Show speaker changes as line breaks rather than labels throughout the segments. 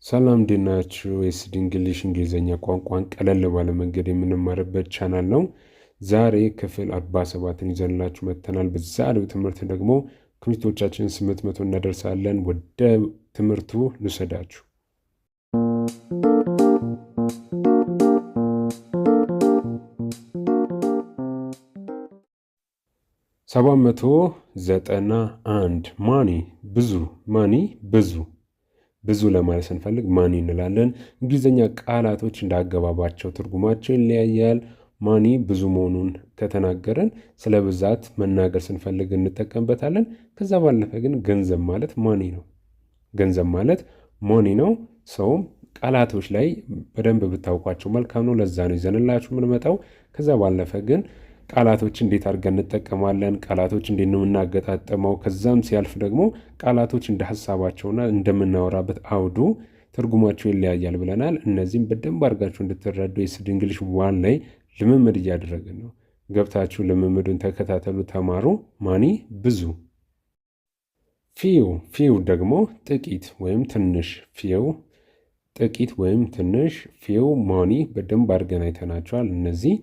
ሰላም እንዴት ናችሁ? የኤስዲ እንግሊሽ እንግሊዝኛ ቋንቋን ቀለል ባለ መንገድ የምንማርበት ቻናል ነው። ዛሬ ክፍል 47ን ይዘንላችሁ መጥተናል። በዛሬው ትምህርት ደግሞ ክሪቶቻችን 800 እናደርሳለን። ወደ ትምህርቱ ልውሰዳችሁ። 791 ማኒ ብዙ ብዙ ለማለት ስንፈልግ ማኒ እንላለን። እንግሊዝኛ ቃላቶች እንዳገባባቸው ትርጉማቸው ይለያያል። ማኒ ብዙ መሆኑን ከተናገረን ስለ ብዛት መናገር ስንፈልግ እንጠቀምበታለን። ከዛ ባለፈ ግን ገንዘብ ማለት ማኒ ነው። ገንዘብ ማለት ማኒ ነው። ሰውም ቃላቶች ላይ በደንብ ብታውቋቸው መልካም ነው። ለዛ ነው ይዘንላችሁ የምንመጣው። ከዛ ባለፈ ግን ቃላቶች እንዴት አድርገን እንጠቀማለን፣ ቃላቶች እንዴት ነው የምናገጣጥመው፣ ከዛም ሲያልፍ ደግሞ ቃላቶች እንደ ሀሳባቸውና እንደምናወራበት አውዱ ትርጉማቸው ይለያያል ብለናል። እነዚህም በደንብ አድርጋችሁ እንድትረዱ የኤስዲ እንግሊሽ ዋን ላይ ልምምድ እያደረግን ነው። ገብታችሁ ልምምዱን ተከታተሉ፣ ተማሩ። ማኒ ብዙ፣ ፊው ደግሞ ጥቂት ወይም ትንሽ፣ ፊው ጥቂት ወይም ትንሽ፣ ፊው ማኒ በደንብ አድርገን አይተናቸዋል። እነዚህ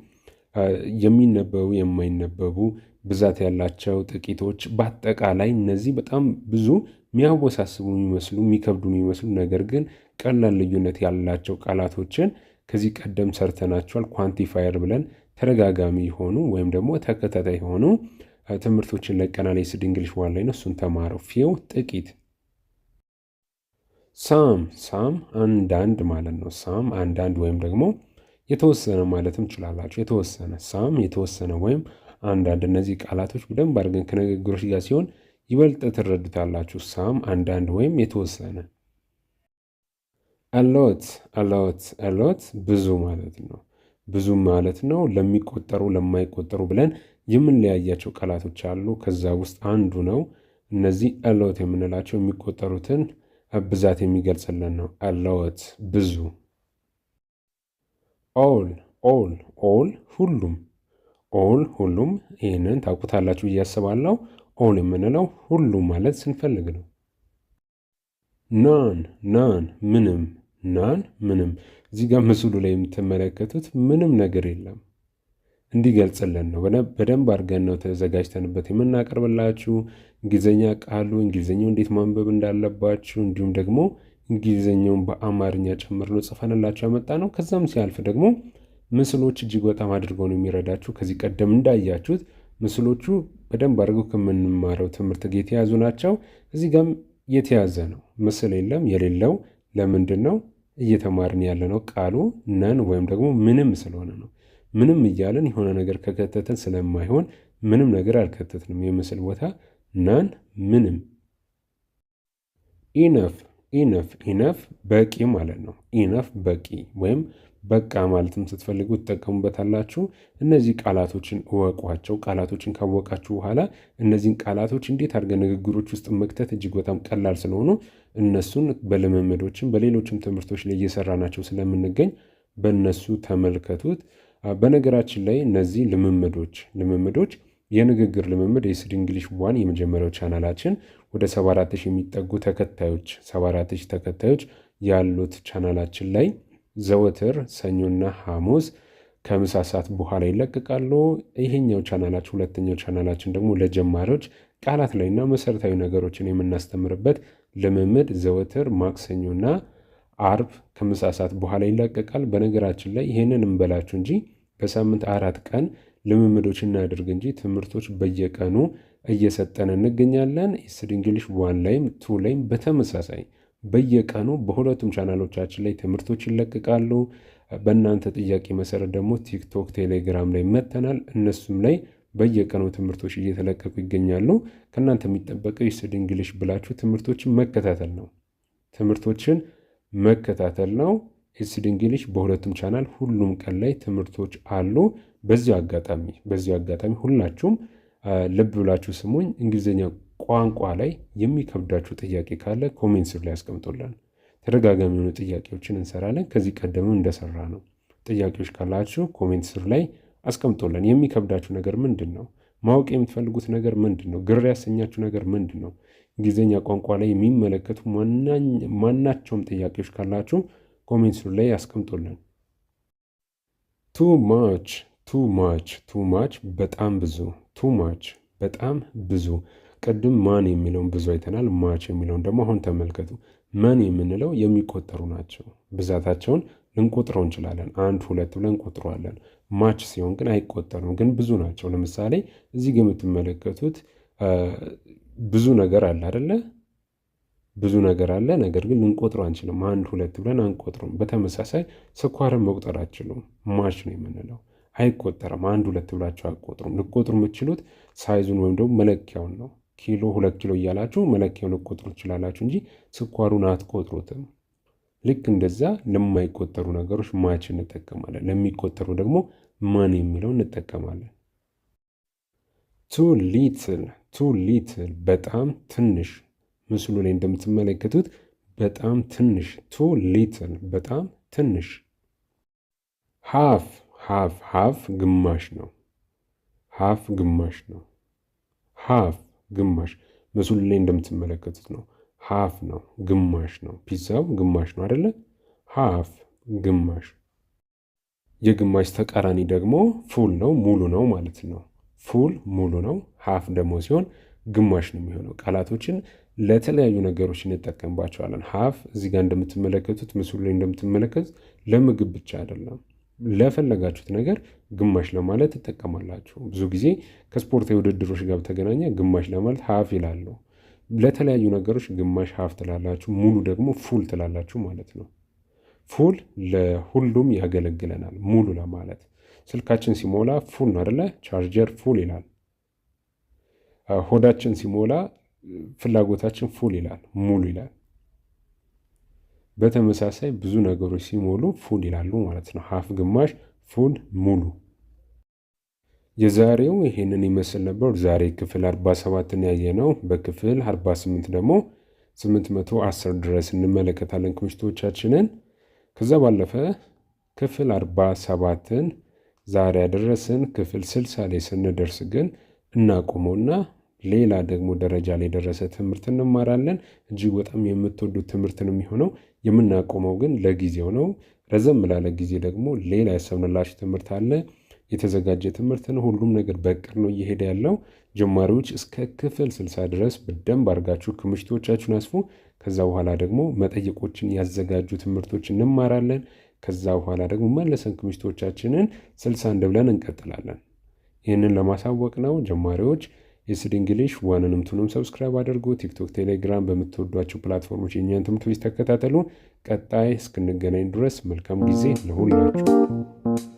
የሚነበቡ የማይነበቡ ብዛት ያላቸው ጥቂቶች፣ በአጠቃላይ እነዚህ በጣም ብዙ የሚያወሳስቡ የሚመስሉ የሚከብዱ የሚመስሉ ነገር ግን ቀላል ልዩነት ያላቸው ቃላቶችን ከዚህ ቀደም ሰርተናቸዋል። ኳንቲፋየር ብለን ተደጋጋሚ የሆኑ ወይም ደግሞ ተከታታይ የሆኑ ትምህርቶችን ለቀናል። የኤስዲ እንግሊሽ ዋን ላይ ነው። እሱን ተማረው። ፊው ጥቂት፣ ሳም አንዳንድ ማለት ነው። ሳም አንዳንድ ወይም ደግሞ የተወሰነ ማለትም ትችላላችሁ። የተወሰነ ሳም የተወሰነ ወይም አንዳንድ። እነዚህ ቃላቶች በደንብ አድርገን ከንግግሮች ጋር ሲሆን ይበልጥ ትረዱታላችሁ። ሳም አንዳንድ ወይም የተወሰነ። አሎት ብዙ ማለት ነው። ብዙ ማለት ነው። ለሚቆጠሩ ለማይቆጠሩ ብለን የምንለያያቸው ቃላቶች አሉ። ከዛ ውስጥ አንዱ ነው። እነዚህ አሎት የምንላቸው የሚቆጠሩትን ብዛት የሚገልጽልን ነው። አሎት ብዙ። ኦል ሁሉም። ይህንን ታውቁታላችሁ ብዬ አስባለሁ። ኦል የምንለው ሁሉም ማለት ስንፈልግ ነው። ናን ምንም። እዚህ ጋር ምስሉ ላይ የምትመለከቱት ምንም ነገር የለም እንዲገልጽልን ነው። በደንብ አድርገን ነው ተዘጋጅተንበት የምናቀርብላችሁ። እንግሊዝኛ ቃሉ እንግሊዝኛው እንዴት ማንበብ እንዳለባችሁ እንዲሁም ደግሞ እንግሊዝኛውን በአማርኛ ጨምር ነው ጽፈንላችሁ ያመጣ ነው። ከዛም ሲያልፍ ደግሞ ምስሎች እጅግ በጣም አድርገው ነው የሚረዳችሁ። ከዚህ ቀደም እንዳያችሁት ምስሎቹ በደንብ አድርገው ከምንማረው ትምህርት ጋር የተያዙ ናቸው። እዚህ ጋርም የተያዘ ነው። ምስል የሌለው ለምንድን ነው? እየተማርን ያለ ነው ቃሉ ነን ወይም ደግሞ ምንም ስለሆነ ነው። ምንም እያለን የሆነ ነገር ከከተተን ስለማይሆን ምንም ነገር አልከተትንም። የምስል ቦታ ናን ምንም። ኢነፍ በቂ ማለት ነው። ኢነፍ በቂ ወይም በቃ ማለትም ስትፈልጉ ትጠቀሙበታላችሁ። እነዚህ ቃላቶችን እወቋቸው። ቃላቶችን ካወቃችሁ በኋላ እነዚህን ቃላቶች እንዴት አድርገን ንግግሮች ውስጥ መክተት እጅግ በጣም ቀላል ስለሆኑ እነሱን በልምምዶችም በሌሎችም ትምህርቶች ላይ እየሰራናቸው ስለምንገኝ በእነሱ ተመልከቱት። በነገራችን ላይ እነዚህ ልምምዶች የንግግር ልምምድ የኤስዲ እንግሊሽ ዋን የመጀመሪያው ቻናላችን ወደ 74,000 የሚጠጉ ተከታዮች 74,000 ተከታዮች ያሉት ቻናላችን ላይ ዘወትር ሰኞና ሐሙስ ከምሳ ሰዓት በኋላ ይለቀቃሉ። ይሄኛው ቻናላችን ሁለተኛው ቻናላችን ደግሞ ለጀማሪዎች ቃላት ላይና መሰረታዊ ነገሮችን የምናስተምርበት ልምምድ ዘወትር ማክሰኞና አርብ ከምሳ ሰዓት በኋላ ይለቀቃል። በነገራችን ላይ ይሄንን እንበላችሁ እንጂ በሳምንት 4 ቀን ልምምዶች እናድርግ እንጂ ትምህርቶች በየቀኑ እየሰጠን እንገኛለን። ኤስዲ እንግሊሽ ዋን ላይም ቱ ላይም በተመሳሳይ በየቀኑ በሁለቱም ቻናሎቻችን ላይ ትምህርቶች ይለቀቃሉ። በእናንተ ጥያቄ መሰረት ደግሞ ቲክቶክ፣ ቴሌግራም ላይ መተናል። እነሱም ላይ በየቀኑ ትምህርቶች እየተለቀቁ ይገኛሉ። ከእናንተ የሚጠበቀው ኤስዲ እንግሊሽ ብላችሁ ትምህርቶችን መከታተል ነው። ኤስዲ እንግሊሽ በሁለቱም ቻናል ሁሉም ቀን ላይ ትምህርቶች አሉ። በዚሁ አጋጣሚ ሁላችሁም ልብ ብላችሁ ስሙኝ። እንግሊዝኛ ቋንቋ ላይ የሚከብዳችሁ ጥያቄ ካለ ኮሜንት ስር ላይ አስቀምጡልን። ተደጋጋሚ የሆኑ ጥያቄዎችን እንሰራለን። ከዚህ ቀደምም እንደሰራ ነው። ጥያቄዎች ካላችሁ ኮሜንት ስር ላይ አስቀምጡልን። የሚከብዳችሁ ነገር ምንድን ነው? ማወቅ የምትፈልጉት ነገር ምንድን ነው? ግር ያሰኛችሁ ነገር ምንድን ነው? እንግሊዝኛ ቋንቋ ላይ የሚመለከቱ ማናቸውም ጥያቄዎች ካላችሁ ኮሜንት ላይ ያስቀምጡልን። ቱ ማች በጣም ብዙ። ቱ ማች በጣም ብዙ። ቅድም ማን የሚለውን ብዙ አይተናል። ማች የሚለውን ደግሞ አሁን ተመልከቱ። መን የምንለው የሚቆጠሩ ናቸው። ብዛታቸውን ልንቆጥረው እንችላለን። 1 2 ብለን እንቆጥረዋለን። ማች ሲሆን ግን አይቆጠሩም፣ ግን ብዙ ናቸው። ለምሳሌ እዚህ ጋር የምትመለከቱት ብዙ ነገር አለ አይደለ? ብዙ ነገር አለ፣ ነገር ግን ልንቆጥረው አንችልም። 1 2 ብለን አንቆጥሩም። በተመሳሳይ ስኳርን መቁጠር አትችሉም። ማች ነው የምንለው፣ አይቆጠርም። 1 2 ብላችሁ አትቆጥሩም። ልቆጥሩ የምትችሉት ሳይዙን ወይም ደግሞ መለኪያውን ነው። ኪሎ 2 ኪሎ እያላችሁ መለኪያውን ልቆጥሩ ትችላላችሁ እንጂ ስኳሩን አትቆጥሩትም። ልክ እንደዛ ለማይቆጠሩ ነገሮች ማች እንጠቀማለን። ለሚቆጠሩ ደግሞ ማን የሚለው እንጠቀማለን። ቱ ሊትል በጣም ትንሽ። ምስሉ ላይ እንደምትመለከቱት በጣም ትንሽ። ቱ ሊትል በጣም ትንሽ። ሃፍ ግማሽ ነው። ሃፍ ግማሽ ነው። ሃፍ ግማሽ ምስሉ ላይ እንደምትመለከቱት ነው። ሃፍ ነው፣ ግማሽ ነው። ፒዛው ግማሽ ነው አይደለ? ሃፍ ግማሽ። የግማሽ ተቃራኒ ደግሞ ፉል ነው፣ ሙሉ ነው ማለት ነው። ፉል ሙሉ ነው። ሃፍ ደግሞ ሲሆን ግማሽ ነው የሚሆነው። ቃላቶችን ለተለያዩ ነገሮች እንጠቀምባቸዋለን። ሃፍ እዚህ ጋር እንደምትመለከቱት ምስሉ ላይ እንደምትመለከቱት ለምግብ ብቻ አይደለም፣ ለፈለጋችሁት ነገር ግማሽ ለማለት ትጠቀማላችሁ። ብዙ ጊዜ ከስፖርታዊ ውድድሮች ጋር በተገናኘ ግማሽ ለማለት ሃፍ ይላሉ። ለተለያዩ ነገሮች ግማሽ ሃፍ ትላላችሁ፣ ሙሉ ደግሞ ፉል ትላላችሁ ማለት ነው። ፉል ለሁሉም ያገለግለናል። ሙሉ ለማለት ስልካችን ሲሞላ ፉል ነው አይደለ? ቻርጀር ፉል ይላል። ሆዳችን ሲሞላ ፍላጎታችን ፉል ይላል፣ ሙሉ ይላል። በተመሳሳይ ብዙ ነገሮች ሲሞሉ ፉል ይላሉ ማለት ነው። ሃፍ ግማሽ፣ ፉል ሙሉ። የዛሬው ይሄንን ይመስል ነበር። ዛሬ ክፍል 47ን ያየነው። በክፍል 48 ደግሞ 810 ድረስ እንመለከታለን ክምችቶቻችንን። ከዛ ባለፈ ክፍል 47ን ዛሬ ያደረስን ክፍል 60 ላይ ስንደርስ ግን እናቆመውና ሌላ ደግሞ ደረጃ ላይ የደረሰ ትምህርት እንማራለን። እጅግ በጣም የምትወዱት ትምህርት ነው የሚሆነው። የምናቆመው ግን ለጊዜው ነው። ረዘም ላለ ጊዜ ደግሞ ሌላ ያሰብንላችሁ ትምህርት አለ። የተዘጋጀ ትምህርት ነው። ሁሉም ነገር በቅር ነው እየሄደ ያለው። ጀማሪዎች እስከ ክፍል 60 ድረስ በደንብ አድርጋችሁ ክምችቶቻችሁን አስፉ። ከዛ በኋላ ደግሞ መጠይቆችን ያዘጋጁ ትምህርቶች እንማራለን። ከዛ በኋላ ደግሞ መለሰን ክምችቶቻችንን 61 ብለን እንቀጥላለን። ይህንን ለማሳወቅ ነው ጀማሪዎች የኤስዲ እንግሊሽ ዋንንም ቱንም ሰብስክራይብ አድርጉ። ቲክቶክ፣ ቴሌግራም በምትወዷቸው ፕላትፎርሞች የእኛን ትምህርቶች ተከታተሉ። ቀጣይ እስክንገናኝ ድረስ መልካም ጊዜ ለሁላችሁ።